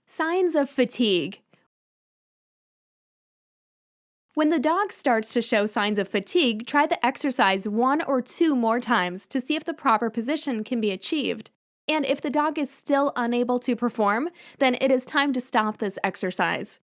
Signs of fatigue. When the dog starts to show signs of fatigue, try the exercise 1 or 2 more times to see if the proper position can be achieved. And if the dog is still unable to perform, then it is time to stop this exercise.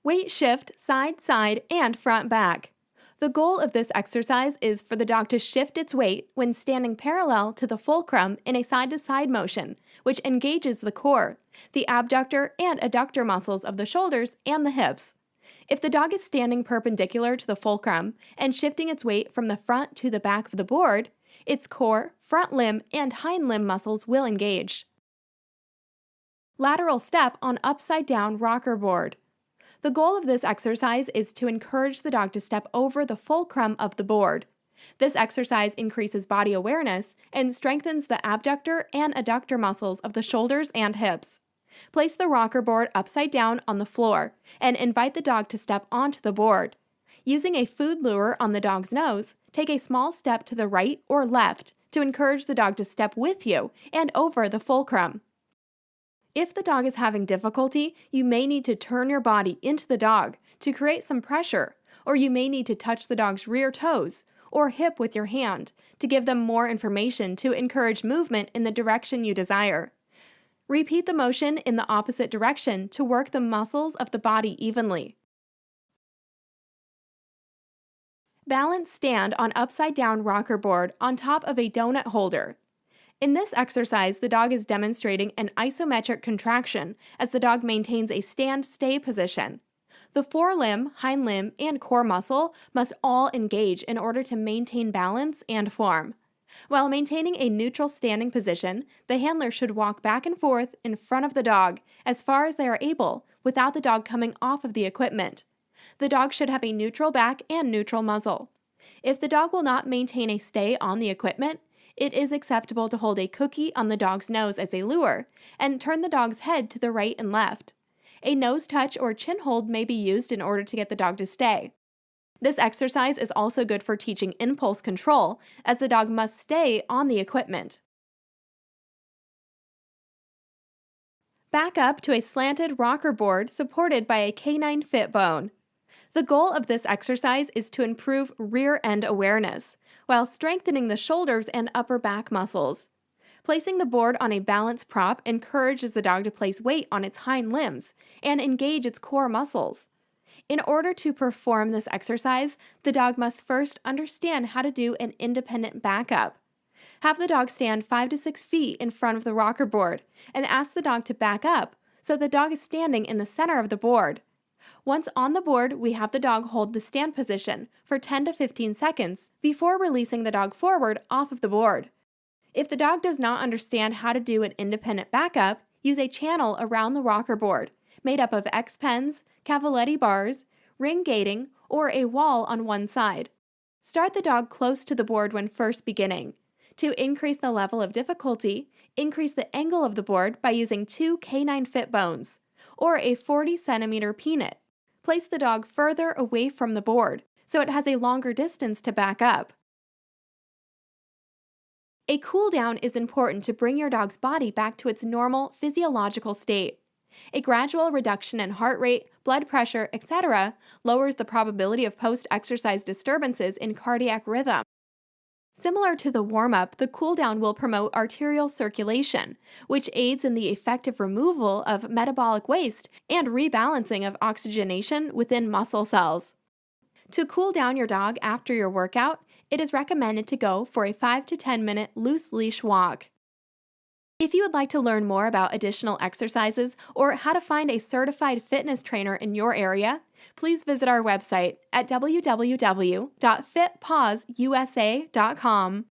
Weight shift side, side, and front back. The goal of this exercise is for the dog to shift its weight when standing parallel to the fulcrum in a side-to-side motion, which engages the core, the abductor and adductor muscles of the shoulders and the hips. If the dog is standing perpendicular to the fulcrum and shifting its weight from the front to the back of the board, its core, front limb, and hind limb muscles will engage. Lateral step on upside-down rocker board. The goal of this exercise is to encourage the dog to step over the fulcrum of the board. This exercise increases body awareness and strengthens the abductor and adductor muscles of the shoulders and hips. Place the rocker board upside down on the floor and invite the dog to step onto the board. Using a food lure on the dog's nose, take a small step to the right or left to encourage the dog to step with you and over the fulcrum. If the dog is having difficulty, you may need to turn your body into the dog to create some pressure, or you may need to touch the dog's rear toes or hip with your hand to give them more information to encourage movement in the direction you desire. Repeat the motion in the opposite direction to work the muscles of the body evenly. Balance stand on upside-down rocker board on top of a donut holder. In this exercise, the dog is demonstrating an isometric contraction as the dog maintains a stand-stay position. The forelimb, hind limb, and core muscle must all engage in order to maintain balance and form. While maintaining a neutral standing position, the handler should walk back and forth in front of the dog as far as they are able without the dog coming off of the equipment. The dog should have a neutral back and neutral muzzle. If the dog will not maintain a stay on the equipment, it is acceptable to hold a cookie on the dog's nose as a lure and turn the dog's head to the right and left. A nose touch or chin hold may be used in order to get the dog to stay. This exercise is also good for teaching impulse control, as the dog must stay on the equipment. Back up to a slanted rocker board supported by a canine fit bone. The goal of this exercise is to improve rear end awareness, while strengthening the shoulders and upper back muscles. Placing the board on a balance prop encourages the dog to place weight on its hind limbs and engage its core muscles. In order to perform this exercise, the dog must first understand how to do an independent backup. Have the dog stand 5 to 6 feet in front of the rocker board and ask the dog to back up so the dog is standing in the center of the board. Once on the board, we have the dog hold the stand position for 10 to 15 seconds before releasing the dog forward off of the board. If the dog does not understand how to do an independent backup, use a channel around the rocker board made up of X-pens, cavaletti bars, ring gating, or a wall on one side. Start the dog close to the board when first beginning. To increase the level of difficulty, increase the angle of the board by using 2 canine fit bones or a 40-centimeter peanut. Place the dog further away from the board so it has a longer distance to back up. A cool down is important to bring your dog's body back to its normal physiological state. A gradual reduction in heart rate, blood pressure, etc. lowers the probability of post-exercise disturbances in cardiac rhythm. Similar to the warm-up, the cool-down will promote arterial circulation, which aids in the effective removal of metabolic waste and rebalancing of oxygenation within muscle cells. To cool down your dog after your workout, it is recommended to go for a 5 to 10 minute loose leash walk. If you would like to learn more about additional exercises or how to find a certified fitness trainer in your area, please visit our website at www.fitpawsusa.com.